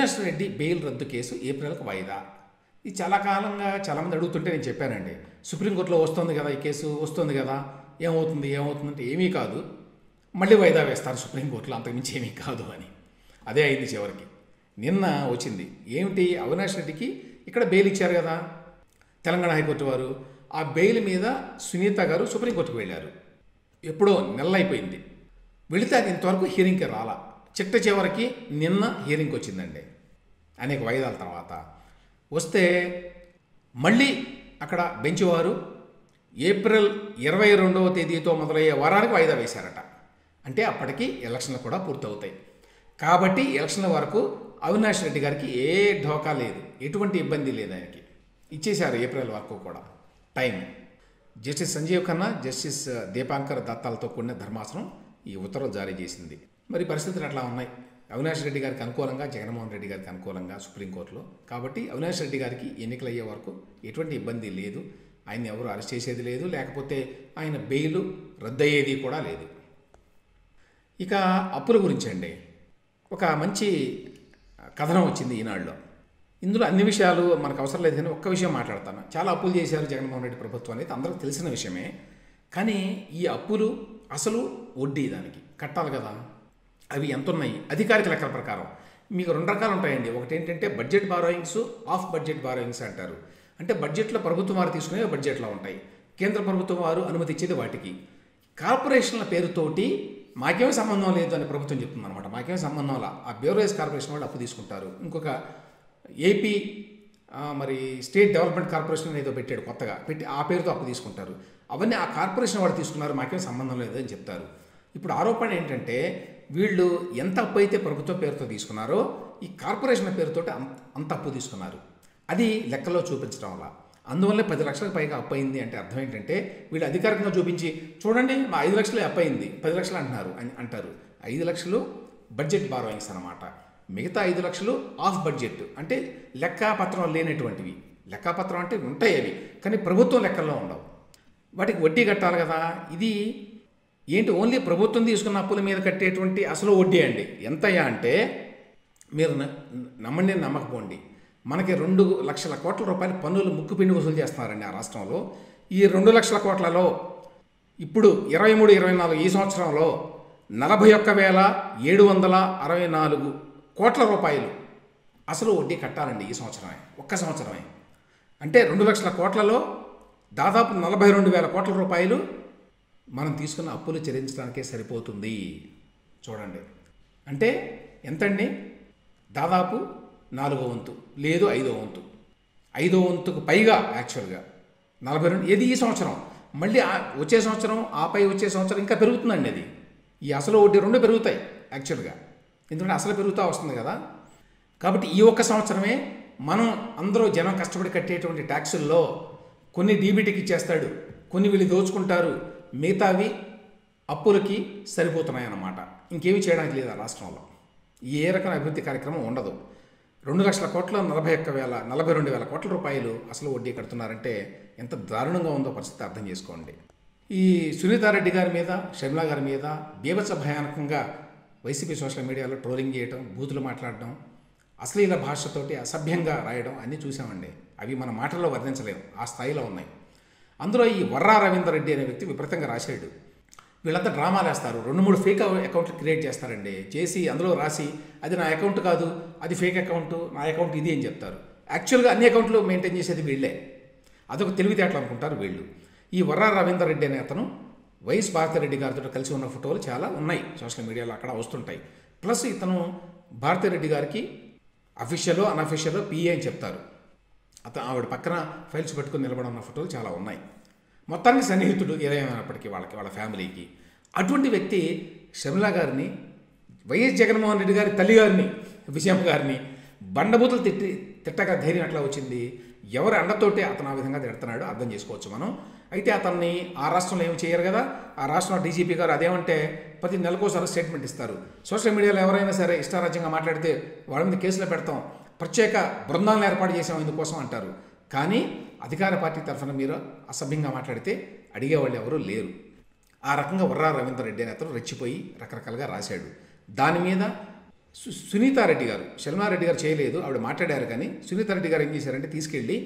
Avinash Reddy bail రద్దు case ఏప్రిల్కి వాయిదా. ఇది చాలా కాలంగా చాలామంది అడుగుతుంటే నేను చెప్పానండి, సుప్రీంకోర్టులో వస్తుంది కదా, ఈ కేసు వస్తుంది కదా, ఏమవుతుందంటే ఏమీ కాదు, మళ్ళీ వాయిదా వేస్తారు సుప్రీంకోర్టులో, అంతకుమించి ఏమీ కాదు అని. అదే అయింది చివరికి. నిన్న వచ్చింది ఏమిటి, అవినాష్ రెడ్డికి ఇక్కడ బెయిల్ ఇచ్చారు కదా తెలంగాణ హైకోర్టు వారు, ఆ బెయిల్ మీద సునీత గారు సుప్రీంకోర్టుకు వెళ్ళారు. ఎప్పుడో నెల అయిపోయింది, వెళితే అది ఇంతవరకు హీరింగ్కి రాలా. చివరికి నిన్న హీరింగ్కి వచ్చిందండి, అనేక వాయిదాల తర్వాత. వస్తే మళ్ళీ అక్కడ బెంచ్ వారు ఏప్రిల్ 22వ తేదీతో మొదలయ్యే వారానికి వాయిదా వేశారట. అంటే అప్పటికి ఎలక్షన్లు కూడా పూర్తవుతాయి. కాబట్టి ఎలక్షన్ల వరకు అవినాష్ రెడ్డి గారికి ఏ ఢోకా లేదు, ఎటువంటి ఇబ్బంది లేదు, ఆయనకి ఇచ్చేశారు ఏప్రిల్ వరకు కూడా time. Justice Sanjiv Khanna, justice Dipankar దత్తాలతో కూడిన ధర్మాసనం ఈ ఉత్తర్వులు జారీ చేసింది. మరి పరిస్థితులు అట్లా ఉన్నాయి, అవినాష్ రెడ్డి గారికి అనుకూలంగా, జగన్మోహన్ రెడ్డి గారికి అనుకూలంగా సుప్రీంకోర్టులో. కాబట్టి అవినాష్ రెడ్డి గారికి ఎన్నికలు అయ్యే వరకు ఎటువంటి ఇబ్బంది లేదు, ఆయన ఎవరు అరెస్ట్ చేసేది లేదు, లేకపోతే ఆయన బెయిల్ రద్దయ్యేది కూడా లేదు. ఇక అప్పుల గురించి అండి, ఒక మంచి కథనం వచ్చింది ఈనాడులో. ఇందులో అన్ని విషయాలు మనకు అవసరం లేదు కానీ ఒక్క విషయం మాట్లాడతాను. చాలా అప్పులు చేశారు జగన్మోహన్ రెడ్డి ప్రభుత్వం అనేది అందరికీ తెలిసిన విషయమే. కానీ ఈ అప్పులు అసలు వడ్డీ దానికి కట్టాలి కదా, అవి ఎంత ఉన్నాయి అధికారిక లెక్కల ప్రకారం. మీకు రెండు రకాలు ఉంటాయండి. ఒకటి ఏంటంటే budget borrowings, of budget borrowings అంటారు. అంటే బడ్జెట్లో ప్రభుత్వం వారు తీసుకునేవి బడ్జెట్లో ఉంటాయి, కేంద్ర ప్రభుత్వం వారు అనుమతి ఇచ్చేది వాటికి. కార్పొరేషన్ల పేరుతోటి మాకేమీ సంబంధం లేదు అని ప్రభుత్వం చెప్తుంది అనమాట. మాకేమీ సంబంధం అలా, ఆ బ్యూరోస్ కార్పొరేషన్ వాళ్ళు అప్పు తీసుకుంటారు. ఇంకొక ఏపీ మరి స్టేట్ డెవలప్మెంట్ కార్పొరేషన్ ఏదో పెట్టాడు కొత్తగా, పెట్టి ఆ పేరుతో అప్పు తీసుకుంటారు. అవన్నీ ఆ కార్పొరేషన్ వాళ్ళు తీసుకున్నారు, మాకేం సంబంధం లేదు అని చెప్తారు. ఇప్పుడు ఆరోపణ ఏంటంటే వీళ్ళు ఎంత అప్పు అయితే ప్రభుత్వం పేరుతో తీసుకున్నారో ఈ కార్పొరేషన్ పేరుతో అంత అప్పు తీసుకున్నారు. అది లెక్కలో చూపించడం వల్ల అందువల్లే 10 లక్షలకు పైగా అప్పు అయింది. అంటే అర్థం ఏంటంటే వీళ్ళు అధికారికంగా చూపించి చూడండి మా 5 లక్షలే అప్పు అయింది, 10 లక్షలు అంటారు. 5 లక్షలు బడ్జెట్ బారోయింగ్స్ అనమాట. మిగతా 5 లక్షలు ఆఫ్ బడ్జెట్, అంటే లెక్కాపత్రం లేనటువంటివి. లెక్కాపత్రం అంటే ఉంటాయి అవి, కానీ ప్రభుత్వం లెక్కల్లో ఉండవు, వాటికి వడ్డీ కట్టాలి కదా. ఇది ఏంటి, ఓన్లీ ప్రభుత్వం తీసుకున్న అప్పుల మీద కట్టేటువంటి అసలు వడ్డీ అండి. ఎంతయ్యా అంటే మీరు నమ్మండి నమ్మకపోండి, మనకి 2 లక్షల కోట్ల రూపాయల పన్నులు ముక్కుపిండి వసూలు చేస్తున్నారండి ఆ రాష్ట్రంలో. ఈ 2 లక్షల కోట్లలో ఇప్పుడు 23-24 ఈ సంవత్సరంలో 41,764 కోట్ల రూపాయలు అసలు వడ్డీ కట్టాలండి ఈ సంవత్సరమే, ఒక్క సంవత్సరమే. అంటే 2 లక్షల కోట్లలో దాదాపు 42,000 కోట్ల రూపాయలు మనం తీసుకున్న అప్పులు చెల్లించడానికే సరిపోతుంది. చూడండి, అంటే ఎంతండి, దాదాపు 4వ వంతు లేదు 5వ వంతు, 5వ వంతుకు పైగా యాక్చువల్గా 42. ఏది ఈ సంవత్సరం, మళ్ళీ వచ్చే సంవత్సరం, ఆపై వచ్చే సంవత్సరం ఇంకా పెరుగుతుందండి. అది ఈ అసలు వడ్డీ 2 పెరుగుతాయి యాక్చువల్గా, ఎందుకంటే అసలు పెరుగుతూ వస్తుంది కదా. కాబట్టి ఈ ఒక్క సంవత్సరమే మనం అందరూ జనం కష్టపడి కట్టేటువంటి ట్యాక్సుల్లో కొన్ని డీబీటీకి ఇచ్చేస్తాడు, కొన్ని వీళ్ళు దోచుకుంటారు, మిగతావి అప్పులకి సరిపోతున్నాయి అన్నమాట. ఇంకేమీ చేయడానికి లేదు ఆ రాష్ట్రంలో, ఏ రకమైన అభివృద్ధి కార్యక్రమం ఉండదు. 2 లక్షల కోట్ల 42,000 కోట్ల రూపాయలు అసలు వడ్డీ కడుతున్నారంటే ఎంత దారుణంగా ఉందో పరిస్థితి అర్థం చేసుకోండి. ఈ సునీతారెడ్డి గారి మీద, షర్మిలా గారి మీద బీభత్స భయానకంగా వైసీపీ సోషల్ మీడియాలో ట్రోలింగ్ చేయడం, బూతులు మాట్లాడడం, అశ్లీల భాషతోటి అసభ్యంగా రాయడం అన్నీ చూసామండి. అవి మన మాటల్లో వర్ణించలేము, ఆ స్థాయిలో ఉన్నాయి. అందులో ఈ వర్రా రవీందర్ రెడ్డి అనే వ్యక్తి విపరీతంగా రాశాడు. వీళ్ళంతా డ్రామాలు వేస్తారు, 2-3 ఫేక్ అకౌంట్లు క్రియేట్ చేస్తారండి. చేసి అందులో రాసి అది నా అకౌంట్ కాదు, అది ఫేక్ అకౌంట్, నా అకౌంట్ ఇది అని చెప్తారు. యాక్చువల్గా అన్ని అకౌంట్లు మెయింటైన్ చేసేది వీళ్ళే. అదొక తెలివితేటలు అనుకుంటారు వీళ్ళు. ఈ వర్రా రవీందర్ రెడ్డి అనే అతను వైఎస్ భారతిరెడ్డి గారితో కలిసి ఉన్న ఫోటోలు చాలా ఉన్నాయి సోషల్ మీడియాలో, అక్కడ వస్తుంటాయి. ప్లస్ ఇతను భారతిరెడ్డి గారికి అఫీషియల్లో అన్అఫీషియల్లో పిఏ అని చెప్తారు. ఆవిడ పక్కన ఫైల్స్ పెట్టుకుని నిలబడున్న ఫోటోలు చాలా ఉన్నాయి. మొత్తానికి సన్నిహితుడు ఏదైనప్పటికీ వాళ్ళ ఫ్యామిలీకి. అటువంటి వ్యక్తి షర్మిలా గారిని, వైఎస్ జగన్మోహన్ రెడ్డి గారి తల్లి గారిని, విజయమ్మ గారిని బండబూతులు తిట్టగా ధైర్యం ఎట్లా వచ్చింది? ఎవరి అండతోటే అతను ఆ విధంగా తిడుతున్నాడు అర్థం చేసుకోవచ్చు మనం. అయితే అతన్ని ఆ రాష్ట్రంలో ఏమి చేయరు కదా, ఆ రాష్ట్రంలో డీజీపీ గారు అదేమంటే ప్రతి నెలకోసారి స్టేట్మెంట్ ఇస్తారు. సోషల్ మీడియాలో ఎవరైనా సరే ఇష్టారాజ్యంగా మాట్లాడితే వాళ్ళ మీద కేసులు పెడతాం, ప్రత్యేక బృందాలను ఏర్పాటు చేసాం ఇందుకోసం అంటారు. కానీ అధికార పార్టీ తరఫున మీరు అసభ్యంగా మాట్లాడితే అడిగేవాళ్ళు ఎవరూ లేరు. ఆ రకంగా వర్రా రవీందర్ రెడ్డి అనే అతను రెచ్చిపోయి రకరకాలుగా రాశాడు. దాని మీద సునీతారెడ్డి గారు, శర్మారెడ్డి గారు చేయలేదు, ఆవిడ మాట్లాడారు. కానీ సునీతారెడ్డి గారు ఏం చేశారంటే తీసుకెళ్ళి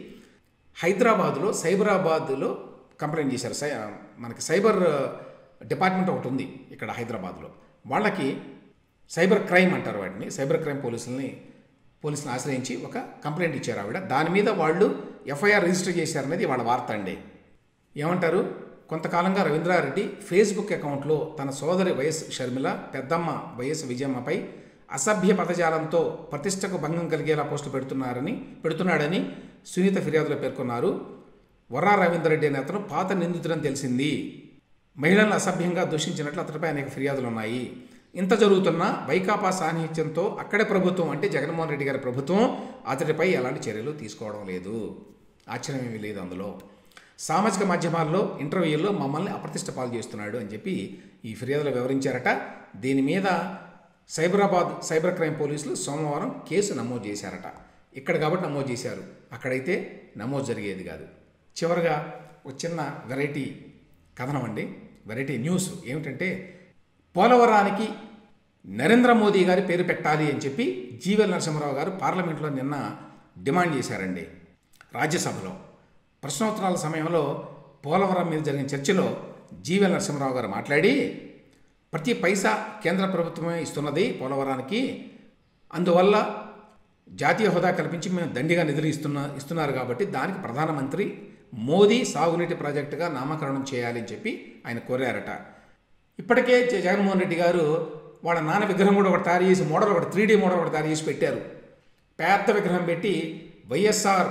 హైదరాబాద్లో సైబరాబాద్లో కంప్లైంట్ చేశారు. మనకి సైబర్ డిపార్ట్మెంట్ ఒకటి ఉంది ఇక్కడ హైదరాబాద్లో. వాళ్ళకి సైబర్ క్రైమ్ అంటారు వాటిని, సైబర్ క్రైమ్ పోలీసులను ఆశ్రయించి ఒక కంప్లైంట్ ఇచ్చారు ఆవిడ. దాని మీద వాళ్ళు ఎఫ్ఐఆర్ రిజిస్టర్ చేశారనేది వాళ్ళ వార్త అండి. ఏమంటారు, కొంతకాలంగా రవీంద్రారెడ్డి ఫేస్బుక్ అకౌంట్లో తన సోదరి వైఎస్ షర్మిల, పెద్దమ్మ వైఎస్ విజయమ్మపై అసభ్య పదజాలంతో ప్రతిష్టకు భంగం కలిగేలా పోస్టులు పెడుతున్నాడని సునీత ఫిర్యాదులో పేర్కొన్నారు. వర్రా రవీంద్రరెడ్డి అనే అతను పాత నిందితుడని తెలిసింది. మహిళలను అసభ్యంగా దూషించినట్లు అతడిపై అనేక ఫిర్యాదులు ఉన్నాయి. ఇంత జరుగుతున్నా వైకాపా సాన్నిహిత్యంతో అక్కడే ప్రభుత్వం, అంటే జగన్మోహన్ రెడ్డి గారి ప్రభుత్వం, అతడిపై ఎలాంటి చర్యలు తీసుకోవడం లేదు. ఆశ్చర్యం ఏమీ లేదు అందులో. సామాజిక మాధ్యమాల్లో ఇంటర్వ్యూల్లో మమ్మల్ని అప్రతిష్ట పాలు చేస్తున్నాడు అని చెప్పి ఈ ఫిర్యాదులో వివరించారట. దీని మీద సైబర్ క్రైమ్ పోలీసులు సోమవారం కేసు నమోదు చేశారట. ఇక్కడ కాబట్టి నమోదు చేశారు, అక్కడైతే నమోదు జరిగేది కాదు. చివరగా ఒక చిన్న వెరైటీ కథనం అండి, వెరైటీ న్యూస్ ఏమిటంటే, పోలవరానికి నరేంద్ర మోదీ గారి పేరు పెట్టాలి అని చెప్పి జీవీఎల్ నరసింహారావు గారు పార్లమెంట్లో నిన్న డిమాండ్ చేశారండి. రాజ్యసభలో ప్రశ్నోత్తరాల సమయంలో పోలవరం మీద జరిగిన చర్చలో జీవీఎల్ నరసింహారావు గారు మాట్లాడి, ప్రతి పైసా కేంద్ర ప్రభుత్వమే ఇస్తున్నది పోలవరానికి, అందువల్ల జాతీయ హోదా కల్పించి మేము దండిగా నిధులు ఇస్తున్నారు కాబట్టి దానికి ప్రధానమంత్రి మోదీ సాగునీటి ప్రాజెక్టుగా నామకరణం చేయాలి అని చెప్పి ఆయన కోరారట. ఇప్పటికే జగన్మోహన్ రెడ్డి గారు వాళ్ళ నాన్న విగ్రహం కూడా ఒకటి తయారు చేసి మోడల్, ఒకటి 3D మోడల్ ఒకటి తయారు చేసి పెట్టారు. పెద్ద విగ్రహం పెట్టి వైఎస్ఆర్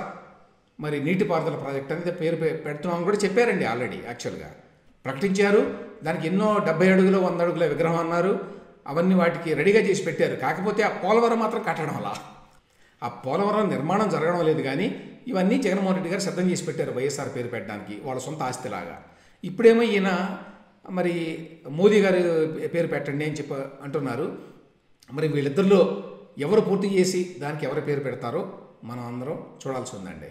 మరి నీటిపారుదల ప్రాజెక్ట్ అనేది పేరు పెడుతున్నామని కూడా చెప్పారండి. ఆల్రెడీ యాక్చువల్గా ప్రకటించారు. దానికి ఎన్నో 70 అడుగులు 100 అడుగుల విగ్రహం అన్నారు. అవన్నీ వాటికి రెడీగా చేసి పెట్టారు. కాకపోతే ఆ పోలవరం మాత్రం కట్టడం వల్ల ఆ పోలవరం నిర్మాణం జరగడం లేదు. కానీ ఇవన్నీ జగన్మోహన్ రెడ్డి గారు సిద్ధం చేసి పెట్టారు వైఎస్ఆర్ పేరు పెట్టడానికి, వాళ్ళ సొంత ఆస్తిలాగా. ఇప్పుడేమో ఈయన మరి మోదీ గారి పేరు పెట్టండి అని చెప్పి అంటున్నారు. మరి వీళ్ళిద్దరిలో ఎవరు పూర్తి చేసి దానికి ఎవరి పేరు పెడతారో మనం అందరం చూడాల్సి ఉందండి.